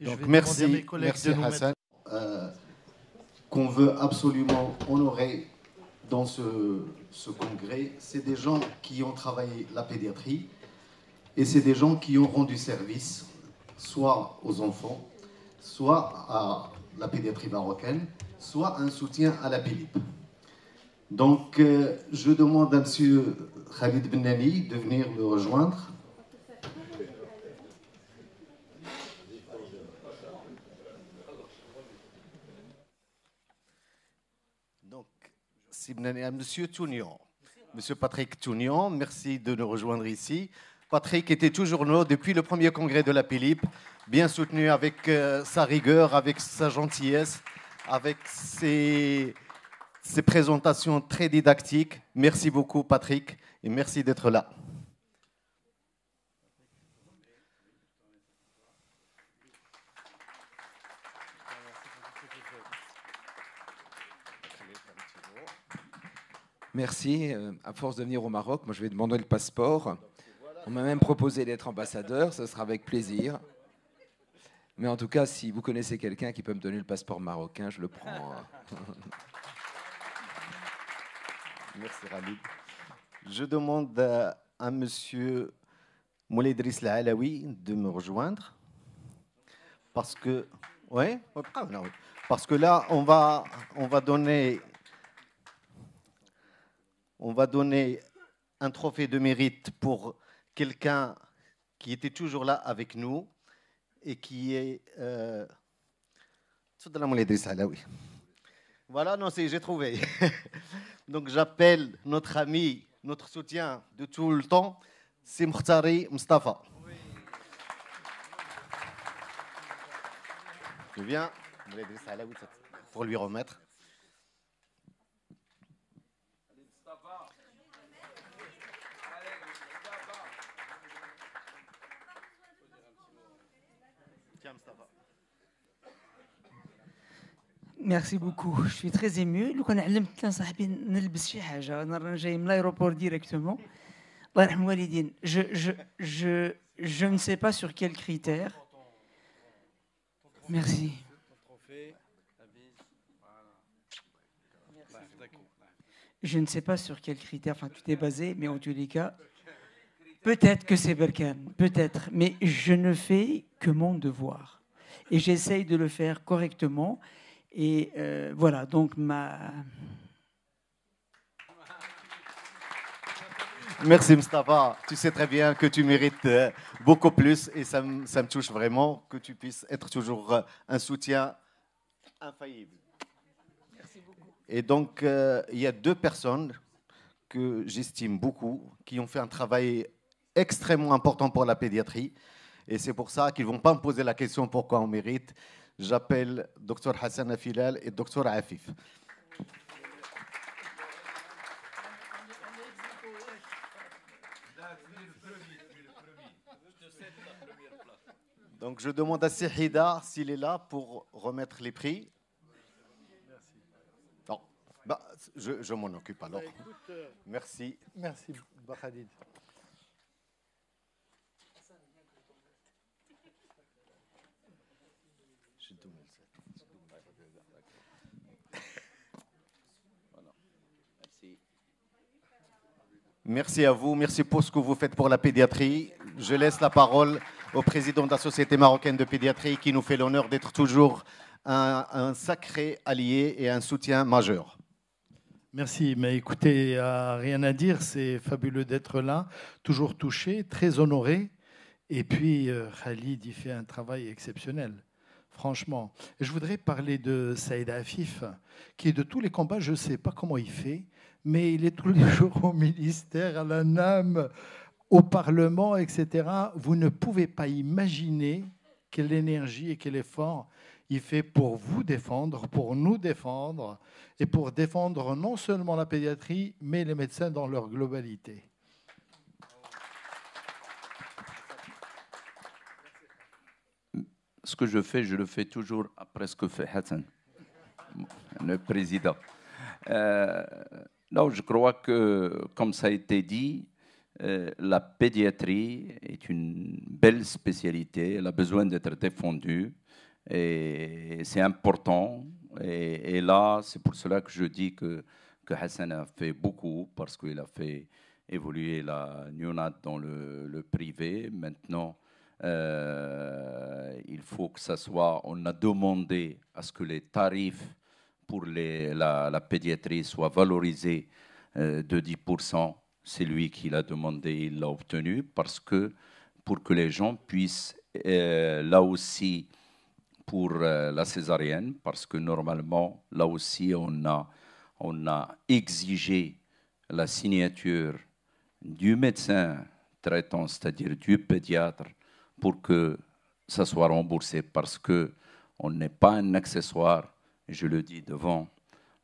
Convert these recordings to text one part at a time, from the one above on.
Donc merci, merci Hassan, qu'on veut absolument honorer dans ce congrès. C'est des gens qui ont travaillé la pédiatrie et c'est des gens qui ont rendu service soit aux enfants, soit à la pédiatrie marocaine, soit un soutien à la PELIP. Donc, je demande à M. Khalid Benani de venir me rejoindre. Donc, M. Tounion, M. Patrick Tounion, merci de nous rejoindre ici. Patrick était toujours là depuis le premier congrès de la PELIP, bien soutenu avec sa rigueur, avec sa gentillesse, avec ses présentations très didactiques. Merci beaucoup, Patrick, et merci d'être là. Merci. À force de venir au Maroc, moi je vais demander le passeport. On m'a même proposé d'être ambassadeur, ce sera avec plaisir. Mais en tout cas, si vous connaissez quelqu'un qui peut me donner le passeport marocain, je le prends. Merci Khalid. Je demande à M. Moulay Idriss Alaoui de me rejoindre. Parce que, ouais, parce que là, on va donner un trophée de mérite pour quelqu'un qui était toujours là avec nous et qui est... Voilà, non, j'ai trouvé. Donc j'appelle notre ami, notre soutien de tout le temps, c'est Mokhtari Mustafa. Je viens pour lui remettre. Merci beaucoup. Je suis très ému. لو كان علمت صاحبي نلبس شي حاجه انا راه جاي من l'aéroport directement. الله يرحم والدين. Je ne sais pas sur quels critères. Merci. Je ne sais pas sur quels critères, enfin tu t'es basé, mais en tous les cas, peut-être que c'est Berkane, peut-être, mais je ne fais que mon devoir. Et j'essaye de le faire correctement. Et voilà, donc Merci Mustafa. Tu sais très bien que tu mérites beaucoup plus et ça me touche vraiment que tu puisses être toujours un soutien infaillible. Merci beaucoup. Et donc, il y a deux personnes que j'estime beaucoup, qui ont fait un travail extrêmement important pour la pédiatrie. Et c'est pour ça qu'ils ne vont pas me poser la question pourquoi on mérite. J'appelle Dr Hassan Afilal et Dr Afif. Donc je demande à Sehida s'il est là pour remettre les prix. Merci. Non, bah, je m'en occupe alors. Bah, écoute, merci. Merci, Khalid. Merci à vous, merci pour ce que vous faites pour la pédiatrie. Je laisse la parole au président de la Société marocaine de pédiatrie qui nous fait l'honneur d'être toujours un sacré allié et un soutien majeur. Merci, mais écoutez, rien à dire, c'est fabuleux d'être là, toujours touché, très honoré. Et puis, Khalid, il fait un travail exceptionnel, franchement. Et je voudrais parler de Saïd Afif, qui de tous les combats, je ne sais pas comment il fait, mais il est tous les jours au ministère, à la NAM, au Parlement, etc. Vous ne pouvez pas imaginer quelle énergie et quel effort il fait pour vous défendre, pour nous défendre, et pour défendre non seulement la pédiatrie, mais les médecins dans leur globalité. Ce que je fais, je le fais toujours après ce que fait Hassan, le président. Non, je crois que, comme ça a été dit, La pédiatrie est une belle spécialité, elle a besoin d'être défendue et c'est important. Et là, c'est pour cela que je dis que Hassan a fait beaucoup parce qu'il a fait évoluer la néonate dans le privé. Maintenant, il faut que ça soit. On a demandé à ce que les tarifs pour la pédiatrie soient valorisés de 10%. C'est lui qui l'a demandé, il l'a obtenu parce que pour que les gens puissent là aussi pour la césarienne, parce que normalement là aussi on a exigé la signature du médecin traitant, c'est-à-dire du pédiatre, pour que ça soit remboursé parce que on n'est pas un accessoire. Je le dis devant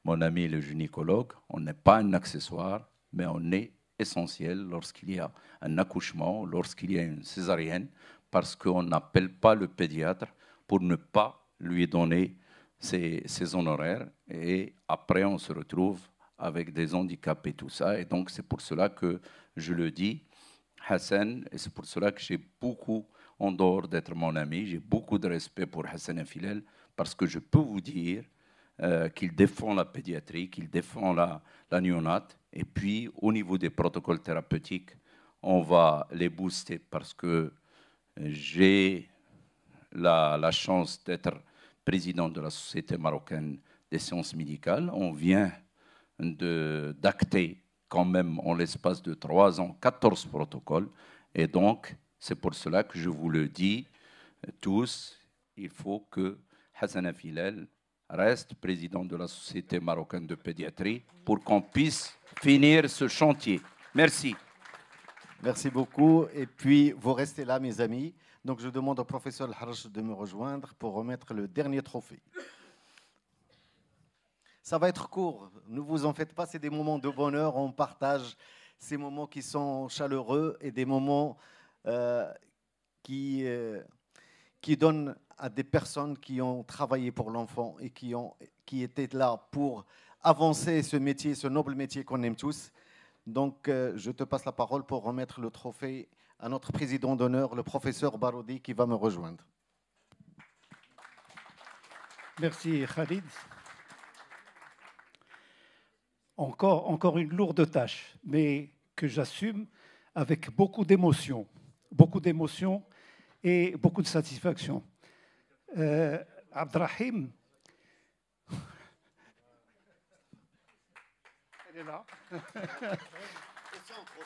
mon ami le gynécologue, on n'est pas un accessoire, mais on est essentiel lorsqu'il y a un accouchement, lorsqu'il y a une césarienne, parce qu'on n'appelle pas le pédiatre pour ne pas lui donner ses honoraires. Et après, on se retrouve avec des handicaps et tout ça. Et donc, c'est pour cela que je le dis, Hassan, et c'est pour cela que j'ai beaucoup, en dehors d'être mon ami, j'ai beaucoup de respect pour Hassan Filel, parce que je peux vous dire qu'il défend la pédiatrie, qu'il défend la néonate. Et puis, au niveau des protocoles thérapeutiques, on va les booster parce que j'ai la chance d'être président de la Société marocaine des sciences médicales. On vient d'acter quand même en l'espace de 3 ans 14 protocoles. Et donc, c'est pour cela que je vous le dis tous, il faut que Hassan Filel reste président de la Société marocaine de pédiatrie pour qu'on puisse finir ce chantier. Merci. Merci beaucoup. Et puis, vous restez là, mes amis. Donc, je demande au professeur Al-Harj de me rejoindre pour remettre le dernier trophée. Ça va être court. Ne vous en faites pas, c'est des moments de bonheur. On partage ces moments qui sont chaleureux et des moments qui donnent à des personnes qui ont travaillé pour l'enfant et qui étaient là pour avancer ce métier, ce noble métier qu'on aime tous. Donc, je te passe la parole pour remettre le trophée à notre président d'honneur, le professeur Baroudi, qui va me rejoindre. Merci Khalid. Encore une lourde tâche, mais que j'assume avec beaucoup d'émotion et beaucoup de satisfaction. Abdrahim, elle est là. Au centre. Au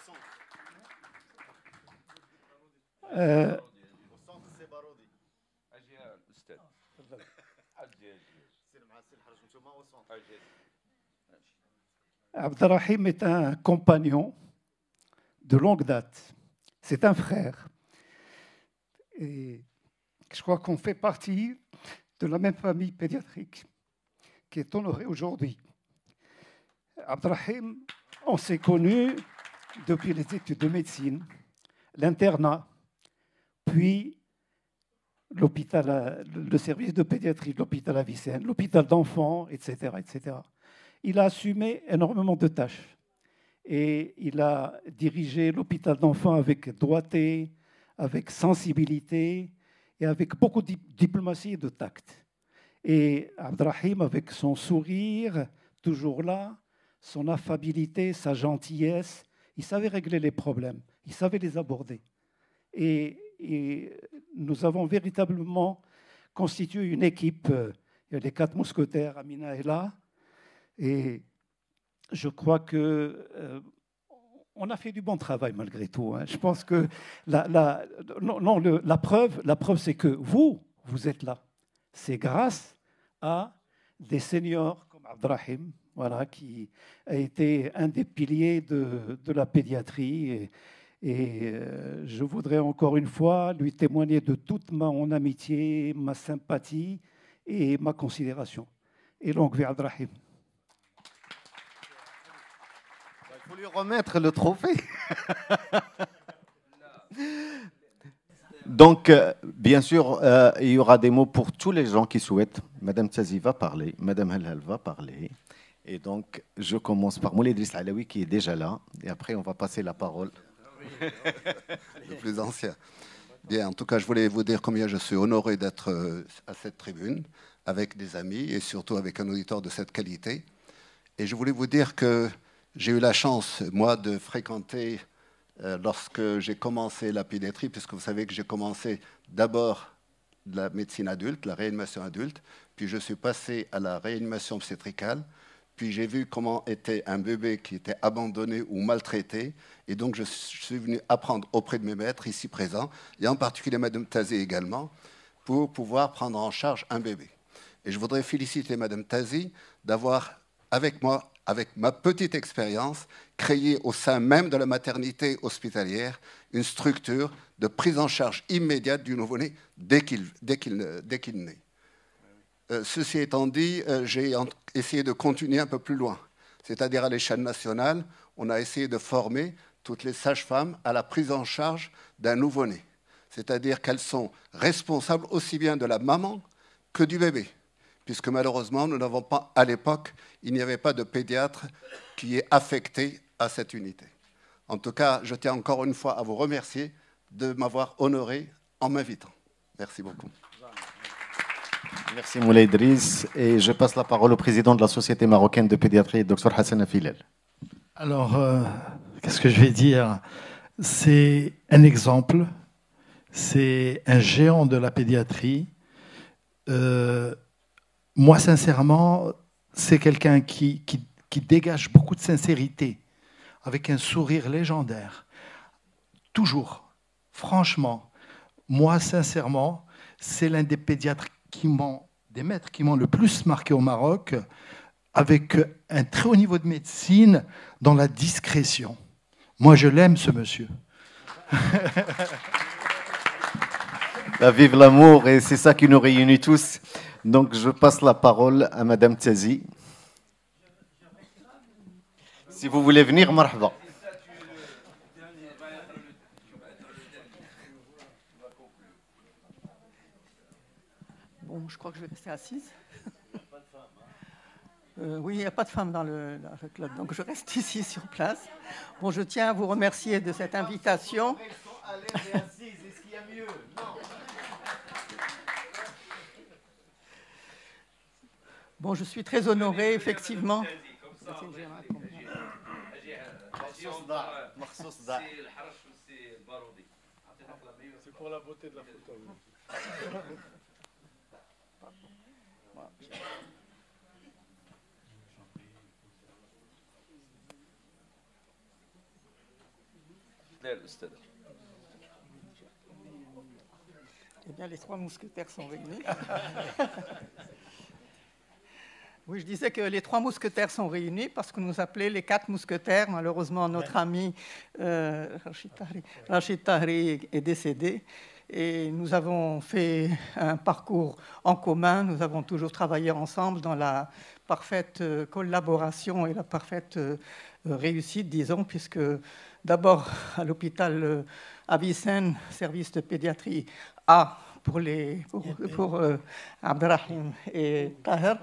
centre, c'est Baroudi. Abdrahim est un compagnon de longue date. C'est un frère. Et je crois qu'on fait partie de la même famille pédiatrique qui est honorée aujourd'hui. Abdrahim, on s'est connus depuis les études de médecine, l'internat, puis l'hôpital, le service de pédiatrie de l'hôpital Avicenne, l'hôpital d'enfants, etc., etc. Il a assumé énormément de tâches et il a dirigé l'hôpital d'enfants avec droité, avec sensibilité et avec beaucoup de diplomatie et de tact. Et Abdrahim, avec son sourire, toujours là, son affabilité, sa gentillesse, il savait régler les problèmes, il savait les aborder. Et nous avons véritablement constitué une équipe. Il y a les 4 mousquetaires, Amina est là. Et je crois que on a fait du bon travail malgré tout. Je pense que la preuve, c'est que vous êtes là. C'est grâce à des seniors comme Abdrahim, voilà, qui a été un des piliers de la pédiatrie. Et je voudrais encore une fois lui témoigner de toute mon amitié, ma sympathie et ma considération. Et longue vie Abdrahim. Il faut lui remettre le trophée. Donc, bien sûr, il y aura des mots pour tous les gens qui souhaitent. Madame Tzazi va parler, Madame Halal va parler. Et donc, je commence par Moulay Idriss Alaoui qui est déjà là. Et après, on va passer la parole. Le plus ancien. Bien, en tout cas, je voulais vous dire combien je suis honoré d'être à cette tribune, avec des amis et surtout avec un auditeur de cette qualité. Et je voulais vous dire que j'ai eu la chance, moi, de fréquenter, lorsque j'ai commencé la pédiatrie, puisque vous savez que j'ai commencé d'abord de la médecine adulte, la réanimation adulte, puis je suis passé à la réanimation obstétricale, puis j'ai vu comment était un bébé qui était abandonné ou maltraité, et donc je suis venu apprendre auprès de mes maîtres ici présents, et en particulier Madame Tazi également, pour pouvoir prendre en charge un bébé. Et je voudrais féliciter Madame Tazi d'avoir, avec moi, avec ma petite expérience, créé au sein même de la maternité hospitalière une structure de prise en charge immédiate du nouveau-né dès qu'il naît. Ceci étant dit, j'ai essayé de continuer un peu plus loin. C'est-à-dire à l'échelle nationale, on a essayé de former toutes les sages-femmes à la prise en charge d'un nouveau-né. C'est-à-dire qu'elles sont responsables aussi bien de la maman que du bébé. Puisque malheureusement, nous n'avons pas, à l'époque, il n'y avait pas de pédiatre qui est affecté à cette unité. En tout cas, je tiens encore une fois à vous remercier de m'avoir honoré en m'invitant. Merci beaucoup. Merci Moulay Idriss. Et je passe la parole au président de la Société marocaine de pédiatrie, Dr Hassan Afilel. Alors, qu'est-ce que je vais dire? C'est un exemple, c'est un géant de la pédiatrie. Moi, sincèrement, c'est quelqu'un qui dégage beaucoup de sincérité, avec un sourire légendaire. Toujours, franchement, moi, sincèrement, c'est l'un des pédiatres des maîtres qui m'ont le plus marqué au Maroc, avec un très haut niveau de médecine, dans la discrétion. Moi, je l'aime, ce monsieur. Vive l'amour, et c'est ça qui nous réunit tous. Donc, je passe la parole à Madame Tazi. Si vous voulez venir, marhaba. Bon, je crois que je vais rester assise. Oui, il n'y a pas de femme dans le club, donc je reste ici sur place. Bon, je tiens à vous remercier de cette invitation. Bon, je suis très honorée, effectivement. C'est pour la beauté de la photo. Eh bien, les trois mousquetaires sont réunis. Oui, je disais que les trois mousquetaires sont réunis parce que nous appelons les quatre mousquetaires. Malheureusement, notre ami Rachid Tahri est décédé. Et nous avons fait un parcours en commun. Nous avons toujours travaillé ensemble dans la parfaite collaboration et la parfaite réussite, disons, puisque d'abord à l'hôpital Avicenne, service de pédiatrie A pour Abderrahim et Taher,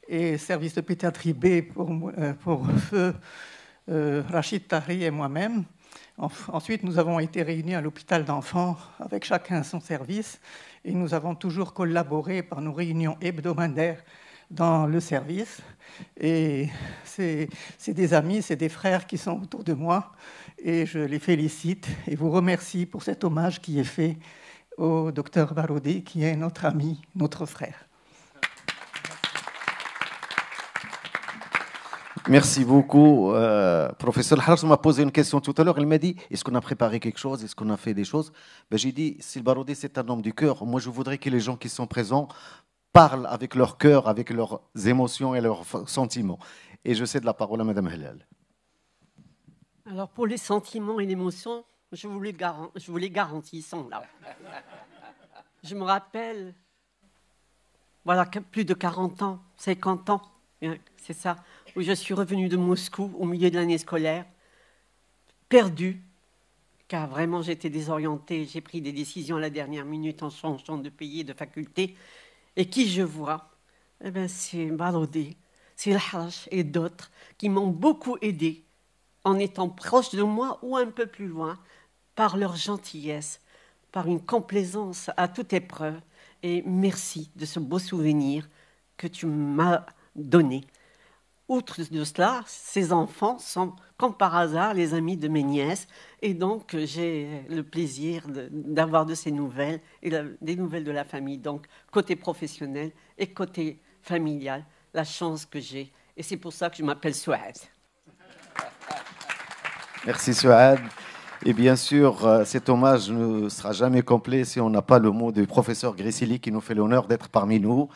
et service de pédiatrie B pour feu Rachid Tahri et moi-même. Ensuite, nous avons été réunis à l'hôpital d'enfants avec chacun son service et nous avons toujours collaboré par nos réunions hebdomadaires dans le service. Et c'est des amis, c'est des frères qui sont autour de moi et je les félicite et vous remercie pour cet hommage qui est fait au docteur Baroudi, qui est notre ami, notre frère. Merci beaucoup. Professeur Harsh m'a posé une question tout à l'heure. Il m'a dit, est-ce qu'on a préparé quelque chose? Est-ce qu'on a fait des choses? J'ai dit, si le Baroudi, c'est un homme du cœur, moi, je voudrais que les gens qui sont présents parlent avec leur cœur, avec leurs émotions et leurs sentiments. Et je cède la parole à Madame Helal. Alors, pour les sentiments et l'émotion, je vous les garantis, ils sont là. Je me rappelle, voilà, plus de 40 ans, 50 ans, c'est ça, où je suis revenue de Moscou au milieu de l'année scolaire, perdue, car vraiment j'étais désorientée, j'ai pris des décisions à la dernière minute en changeant de pays et de faculté, et qui je vois? Eh bien, c'est Baroudi, c'est El Harch et d'autres qui m'ont beaucoup aidée en étant proche de moi ou un peu plus loin, par leur gentillesse, par une complaisance à toute épreuve. Et merci de ce beau souvenir que tu m'as donné. Outre de cela, ces enfants sont, comme par hasard, les amis de mes nièces. Et donc, j'ai le plaisir d'avoir de ces nouvelles et des nouvelles de la famille. Donc, côté professionnel et côté familial, la chance que j'ai. Et c'est pour ça que je m'appelle Souad. Merci Souad. Et bien sûr, cet hommage ne sera jamais complet si on n'a pas le mot du professeur Grissili qui nous fait l'honneur d'être parmi nous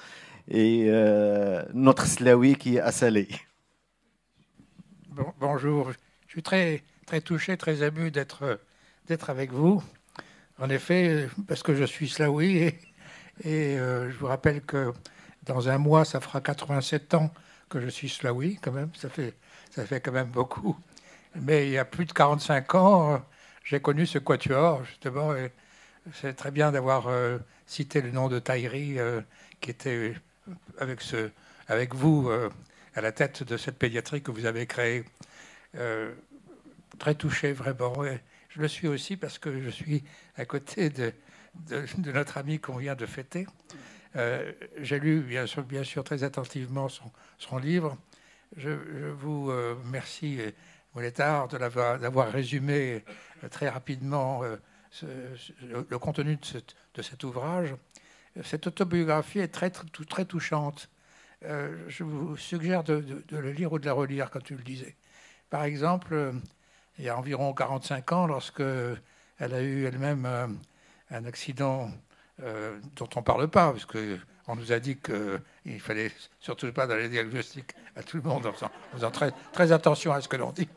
et notre Slaoui qui est à Salé. Bonjour, je suis très touché, très ému d'être avec vous. En effet, parce que je suis Slaoui et je vous rappelle que dans un mois, ça fera 87 ans que je suis Slaoui quand même, ça fait quand même beaucoup. Mais il y a plus de 45 ans, j'ai connu ce quatuor, justement, et c'est très bien d'avoir cité le nom de Tahiri, qui était avec vous à la tête de cette pédiatrie que vous avez créée. Très touché, vraiment. Et je le suis aussi parce que je suis à côté de notre ami qu'on vient de fêter. J'ai lu, bien sûr, très attentivement son livre. Je vous remercie, Mouletard, d'avoir résumé très rapidement le contenu de cet ouvrage. Cette autobiographie est très touchante. Je vous suggère de le lire ou de la relire, comme tu le disais. Par exemple, il y a environ 45 ans, lorsque elle a eu elle-même un accident dont on ne parle pas, parce qu'on nous a dit qu'il ne fallait surtout pas donner des diagnostics à tout le monde, en faisant très attention à ce que l'on dit.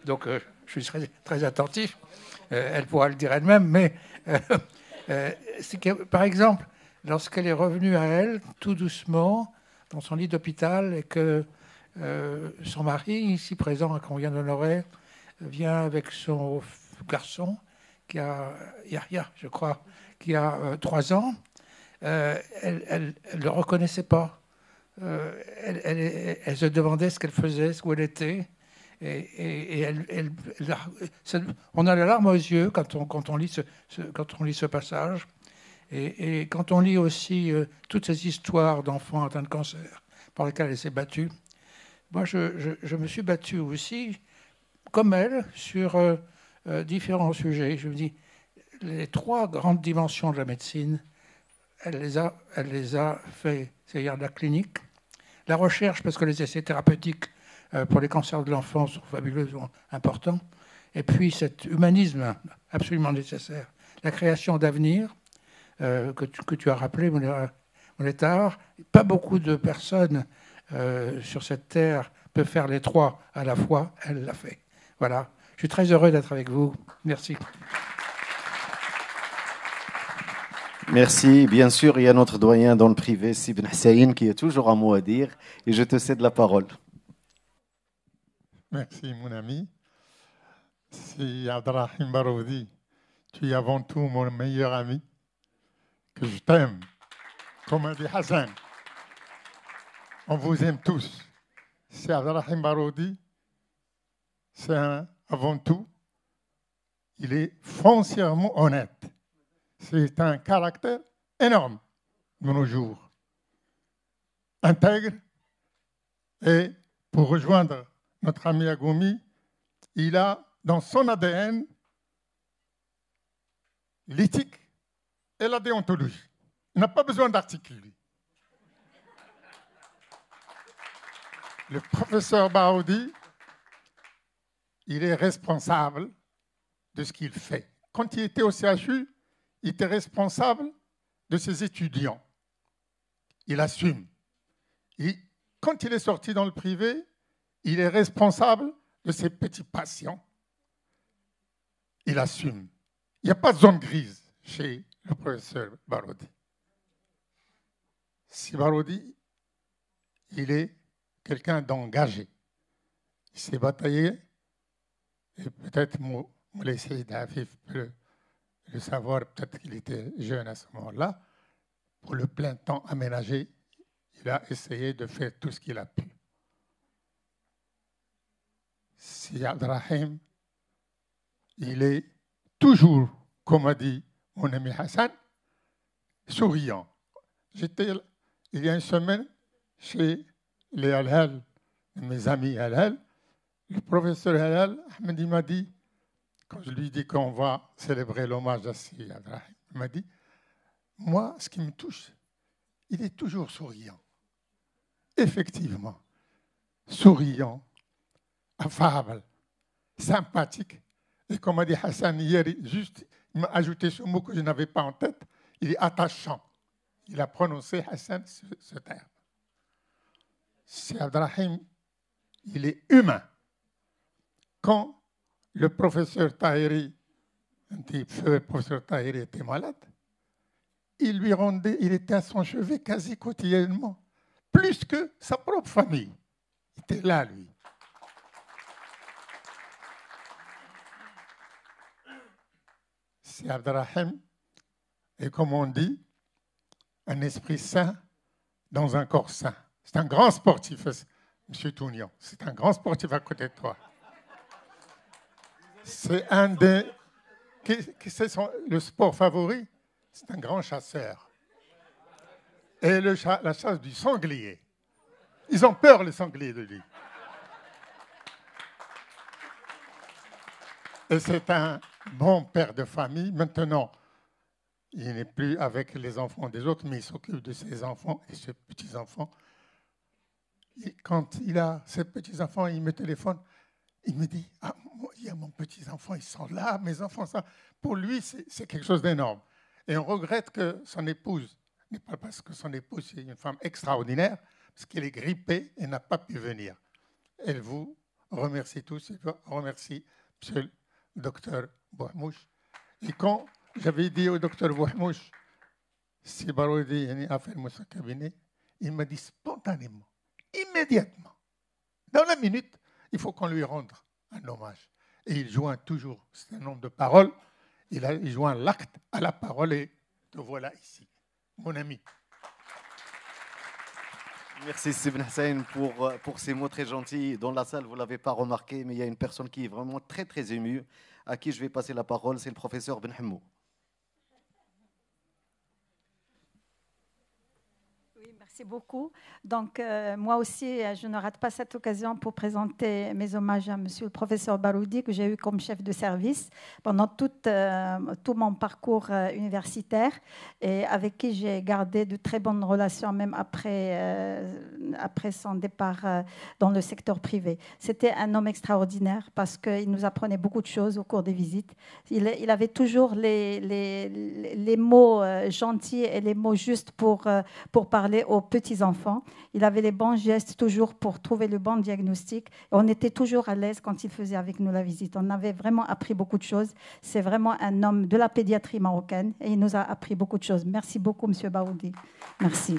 Donc, je suis très attentif. Elle pourra le dire elle-même, mais c'est que, par exemple, lorsqu'elle est revenue à elle, tout doucement, dans son lit d'hôpital, et que son mari, ici présent, qu'on vient d'honorer, vient avec son garçon, qui a, Yahya, je crois, qui a 3 ans, elle ne le reconnaissait pas. Elle se demandait ce qu'elle faisait, où elle était. Et on a la larme aux yeux quand on lit ce passage. Et quand on lit aussi toutes ces histoires d'enfants atteints de cancer par lesquelles elle s'est battue, moi je me suis battu aussi, comme elle, sur différents sujets. Je me dis, les 3 grandes dimensions de la médecine, elle les a fait, c'est-à-dire la clinique, la recherche, parce que les essais thérapeutiques pour les cancers de l'enfant sont fabuleusement importants, et puis cet humanisme absolument nécessaire, la création d'avenir, que tu as rappelé, Mouletard. Pas beaucoup de personnes sur cette terre peuvent faire les 3 à la fois. Elle l'a fait. Voilà. Je suis très heureux d'être avec vous. Merci. Merci. Bien sûr, il y a notre doyen dans le privé, Sibn Hussein, qui a toujours un mot à dire. Et je te cède la parole. Merci, mon ami. Si Abdelrahim Baroudi, tu es avant tout mon meilleur ami, que je t'aime, comme a dit Hassan. On vous aime tous. C'est Abdelrahim Baroudi, c'est avant tout, il est foncièrement honnête. C'est un caractère énorme de nos jours. Intègre, et pour rejoindre notre ami Agoumi, il a dans son ADN l'éthique et la déontologie. Il n'a pas besoin d'articuler. Le professeur Baroudi, il est responsable de ce qu'il fait. Quand il était au CHU, il était responsable de ses étudiants. Il assume. Et quand il est sorti dans le privé, il est responsable de ses petits patients. Il assume. Il n'y a pas de zone grise chez le professeur Baroudi. Si Baroudi, il est quelqu'un d'engagé. Il s'est bataillé, et peut-être Moulay Saïd Afif peut le savoir, peut-être qu'il était jeune à ce moment-là, pour le plein temps aménagé, il a essayé de faire tout ce qu'il a pu. Si Abdelrahim, il est toujours, comme a dit mon ami Hassan, souriant. J'étais, il y a une semaine, chez les Halal, mes amis Halal. Le professeur Halal, Ahmed, il m'a dit, quand je lui dis qu'on va célébrer l'hommage à Sidi Abdrahim, il m'a dit, moi, ce qui me touche, il est toujours souriant. Effectivement, souriant, affable, sympathique. Et comme a dit Hassan hier, juste, il m'a ajouté ce mot que je n'avais pas en tête, il est attachant. Il a prononcé, Hassan, ce terme. C'est Abdrahim, il est humain. Quand le professeur Tahiri, le professeur Tahiri était malade, il était à son chevet quasi quotidiennement, plus que sa propre famille. Il était là, lui. C'est Abdrahim, et comme on dit, un esprit sain dans un corps sain. C'est un grand sportif, M. Tounian. C'est un grand sportif à côté de toi. C'est un des... C'est le sport favori. C'est un grand chasseur. Et la chasse du sanglier. Ils ont peur, les sangliers, de lui. Et c'est un bon père de famille. Maintenant, il n'est plus avec les enfants des autres, mais il s'occupe de ses enfants et ses petits-enfants. Et quand il a ses petits-enfants, il me téléphone, il me dit, ah, il y a mon petits-enfant, ils sont là, mes enfants, ça. Pour lui, c'est quelque chose d'énorme. Et on regrette que son épouse, n'est pas parce que son épouse est une femme extraordinaire, parce qu'elle est grippée et n'a pas pu venir. Elle vous remercie tous, elle remercie M. le docteur Bouhmouch. Et quand j'avais dit au docteur Bouhmouch, si Baroudi a fait mon cabinet, il m'a dit spontanément, immédiatement, dans la minute, il faut qu'on lui rende un hommage. Et il joint toujours, c'est un nombre de paroles, il joint l'acte à la parole et te voilà ici, mon ami. Merci Sibn Hussein pour ces mots très gentils. Dans la salle, vous ne l'avez pas remarqué, mais il y a une personne qui est vraiment très très émue, à qui je vais passer la parole, c'est le professeur Ben Hammou. Merci beaucoup. Donc, moi aussi, je ne rate pas cette occasion pour présenter mes hommages à monsieur le professeur Baroudi, que j'ai eu comme chef de service pendant tout mon parcours universitaire et avec qui j'ai gardé de très bonnes relations, même après son départ dans le secteur privé. C'était un homme extraordinaire parce qu'il nous apprenait beaucoup de choses au cours des visites. Il avait toujours les mots gentils et les mots justes pour parler aux petits-enfants. Il avait les bons gestes toujours pour trouver le bon diagnostic. Et on était toujours à l'aise quand il faisait avec nous la visite. On avait vraiment appris beaucoup de choses. C'est vraiment un homme de la pédiatrie marocaine et il nous a appris beaucoup de choses. Merci beaucoup, M. Baroudi. Merci.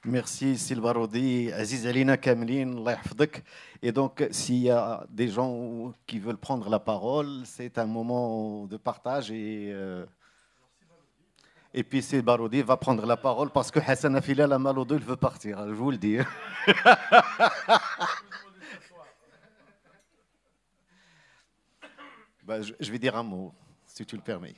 Merci Silbaroudi, Aziz Alina Kamlin, Allah yahfadek. Et donc, s'il y a des gens qui veulent prendre la parole, c'est un moment de partage et puis Silbaroudi va prendre la parole parce que Hassan Afila, la mal au dos, il veut partir, je vous le dis. Je vais dire un mot, si tu le permets.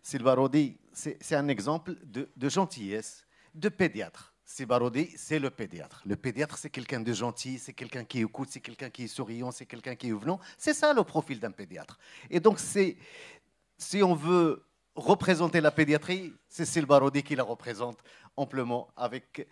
Silbaroudi, c'est un exemple de gentillesse, de pédiatre. Silbaroudi, c'est le pédiatre. Le pédiatre, c'est quelqu'un de gentil, c'est quelqu'un qui écoute, c'est quelqu'un qui est souriant, c'est quelqu'un qui est venant. C'est ça le profil d'un pédiatre. Et donc, si on veut représenter la pédiatrie, c'est Silbaroudi qui la représente amplement avec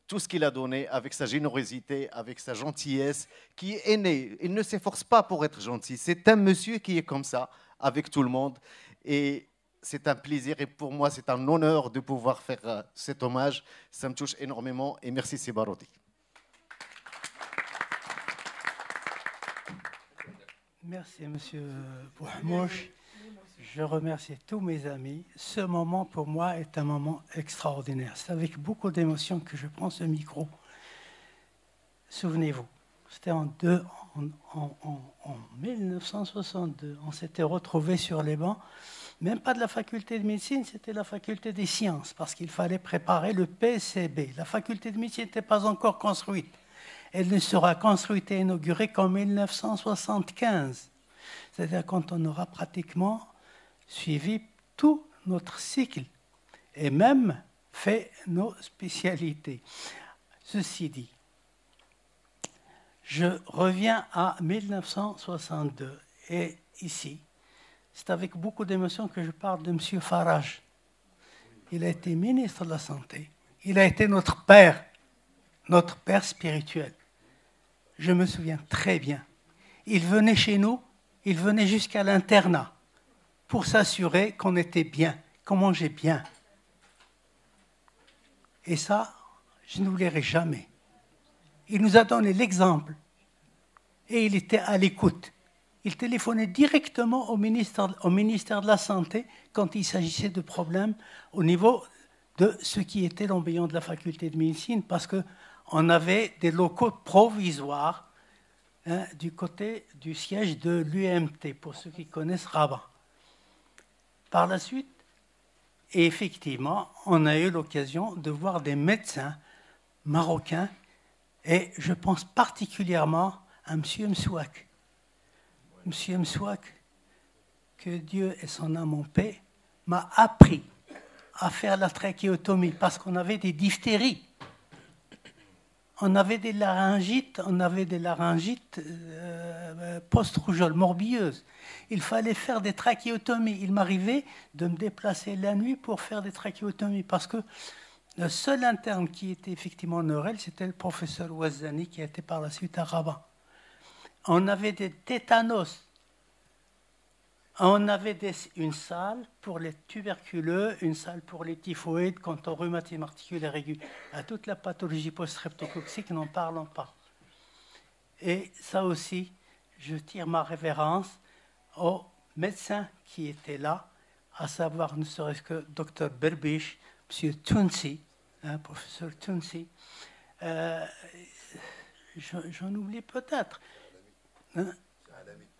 tout ce qu'il a donné, avec sa générosité, avec sa gentillesse, qui est né. Il ne s'efforce pas pour être gentil. C'est un monsieur qui est comme ça, avec tout le monde. Et c'est un plaisir et pour moi, c'est un honneur de pouvoir faire cet hommage. Ça me touche énormément et merci Silbaroudi. Merci, Monsieur Bouhmouch. Je remercie tous mes amis. Ce moment, pour moi, est un moment extraordinaire. C'est avec beaucoup d'émotion que je prends ce micro. Souvenez-vous, c'était en 1962. On s'était retrouvés sur les bancs, même pas de la faculté de médecine, c'était la faculté des sciences, parce qu'il fallait préparer le PCB. La faculté de médecine n'était pas encore construite. Elle ne sera construite et inaugurée qu'en 1975. c'est-à-dire quand on aura pratiquement suivi tout notre cycle et même fait nos spécialités. Ceci dit, je reviens à 1962 et ici, c'est avec beaucoup d'émotion que je parle de M. Farage. Il a été ministre de la Santé. Il a été notre père spirituel. Je me souviens très bien. Il venait chez nous, il venait jusqu'à l'internat pour s'assurer qu'on était bien, qu'on mangeait bien. Et ça, je n'oublierai jamais. Il nous a donné l'exemple et il était à l'écoute. Il téléphonait directement au ministère de la Santé quand il s'agissait de problèmes au niveau de ce qui était l'embryon de la faculté de médecine, parce qu'on avait des locaux provisoires du côté du siège de l'UMT, pour ceux qui connaissent Rabat. Par la suite, et effectivement, on a eu l'occasion de voir des médecins marocains, et je pense particulièrement à M. Msouak. M. Msouak, que Dieu et son âme en paix, m'a appris à faire la trachéotomie parce qu'on avait des diphtéries. On avait des laryngites, post-rougeole, morbilleuses. Il fallait faire des trachéotomies. Il m'arrivait de me déplacer la nuit pour faire des trachéotomies parce que le seul interne qui était effectivement en Orel, c'était le professeur Ouazzani qui était par la suite à Rabat. On avait des tétanos. On avait une salle pour les tuberculeux, une salle pour les typhoïdes, quant au rhumatisme articulaire aigu. À toute la pathologie post-streptococcique, n'en parlons pas. Et ça aussi, je tire ma révérence aux médecins qui étaient là, à savoir ne serait-ce que Dr Berbiche, M. Tounsi, professeur Tounsi. J'en oublie peut-être.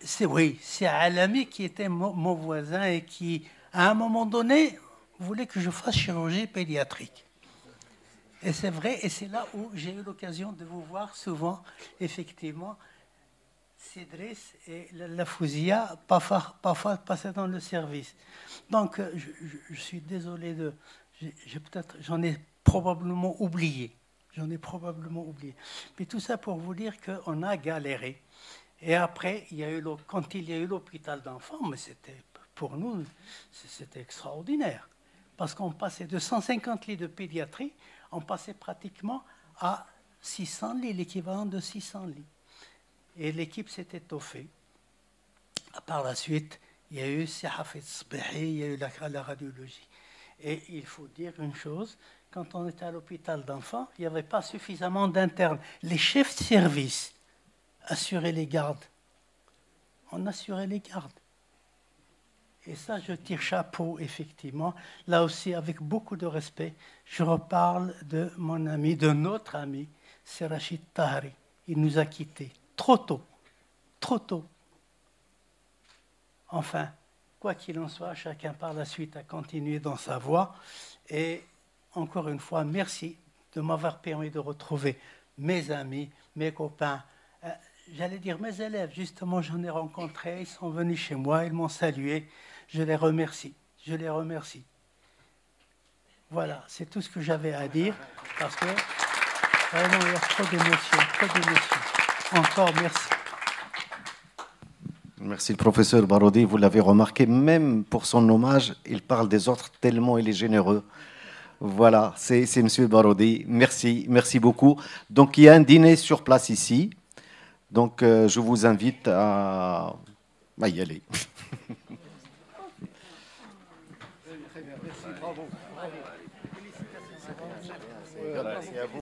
C'est Alami qui était mon voisin et qui, à un moment donné, voulait que je fasse chirurgie pédiatrique. Et c'est vrai, et c'est là où j'ai eu l'occasion de vous voir souvent, effectivement, Cédric et la Fouzia, parfois passer dans le service. Donc, je suis désolé j'en ai probablement oublié. Mais tout ça pour vous dire qu'on a galéré. Et après, quand il y a eu l'hôpital d'enfants, mais pour nous, c'était extraordinaire. Parce qu'on passait de 150 lits de pédiatrie, on passait pratiquement à 600 lits, l'équivalent de 600 lits. Et l'équipe s'est étoffée. Par la suite, il y a eu Sihafet Sbehi, il y a eu la radiologie. Et il faut dire une chose, quand on était à l'hôpital d'enfants, il n'y avait pas suffisamment d'internes. Les chefs de service assuraient les gardes. On assurait les gardes. Et ça, je tire chapeau, effectivement. Là aussi, avec beaucoup de respect, je reparle de mon ami, de notre ami, c'est Rachid Tahari. Il nous a quittés trop tôt. Enfin, quoi qu'il en soit, chacun par la suite a continué dans sa voie. Et encore une fois, merci de m'avoir permis de retrouver mes amis, mes copains, j'allais dire mes élèves. Justement, j'en ai rencontré, ils sont venus chez moi, ils m'ont salué. Je les remercie. Voilà, c'est tout ce que j'avais à dire, parce que vraiment, il y a trop d'émotions. Encore merci. Merci, le professeur Barodi. Vous l'avez remarqué, même pour son hommage, il parle des autres tellement il est généreux. Voilà, c'est M. Barodi. Merci beaucoup. Donc, il y a un dîner sur place ici. Donc, je vous invite à y aller. Merci, bravo. Merci à vous.